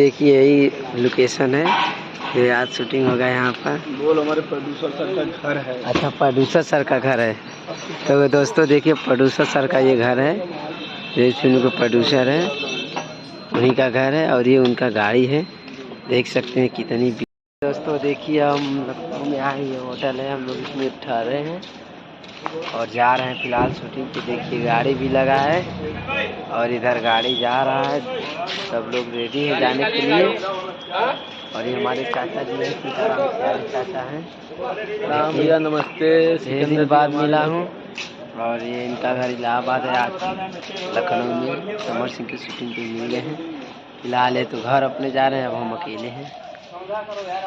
देखिए यही लोकेशन है, ये आज शूटिंग होगा यहाँ पर। बोल हमारे प्रोड्यूसर सर का घर है। अच्छा, प्रोड्यूसर सर का घर है। तो दोस्तों देखिए प्रोड्यूसर सर का ये घर है, ये फिल्म के प्रोड्यूसर है, उन्हीं का घर है और ये उनका गाड़ी है। देख सकते हैं कितनी। दोस्तों देखिए हम लखनऊ में आए, ये होटल है, हम लोग इसमें ठहरे हैं और जा रहे हैं फिलहाल शूटिंग पे। देखिए गाड़ी भी लगा है और इधर गाड़ी जा रहा है, सब लोग रेडी है जाने के लिए। और ये हमारे चाचा जी हैं, सीताराम प्यारे चाचा हैं। राम भैया नमस्ते। दिन बाद मिला हूँ और ये इनका घर इलाहाबाद है। आज लखनऊ में समर सिंह की शूटिंग पे मिल गए हैं। फिलहाल ये तो घर अपने जा रहे हैं, अब हम अकेले हैं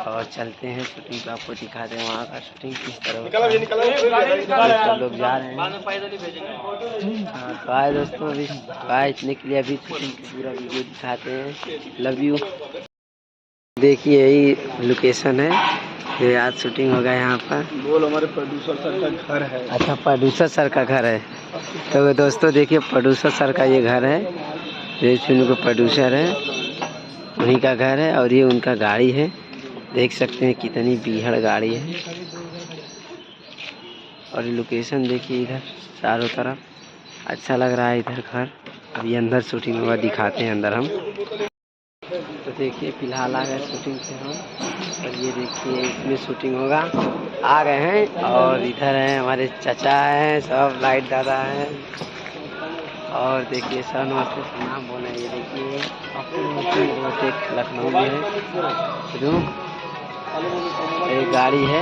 और चलते हैं शूटिंग पे, आपको दिखाते हैं वहाँ का शूटिंग किस तरह होता है। सब लोग जा रहे हैं। तो आए दोस्तों, अभी आए इतने के लिए, अभी शूटिंग की पूरा वीडियो दिखाते हैं। Love you. देखिए यही लोकेशन है, ये आज शूटिंग होगा यहाँ पर। बोल हमारे प्रोड्यूसर सर का घर है। अच्छा, प्रोड्यूसर सर का घर है। तो दोस्तों देखिए प्रोड्यूसर सर का ये घर है, ये फिल्म के प्रोड्यूसर है, उन्हीं का घर है और ये उनका गाड़ी है। देख सकते हैं कितनी बीहड़ गाड़ी है। और लोकेशन देखिए इधर चारों तरफ, अच्छा लग रहा है इधर घर। अभी अंदर शूटिंग होगा, दिखाते हैं अंदर हम। तो देखिए फिलहाल आ गए शूटिंग से हम, और ये देखिए इसमें शूटिंग होगा। आ गए हैं और इधर हैं हमारे चाचा हैं, सब लाइट दादा हैं। और देखिए सर नमस्ते नाम बोले, ये देखिए लखनऊ में है, एक गाड़ी है।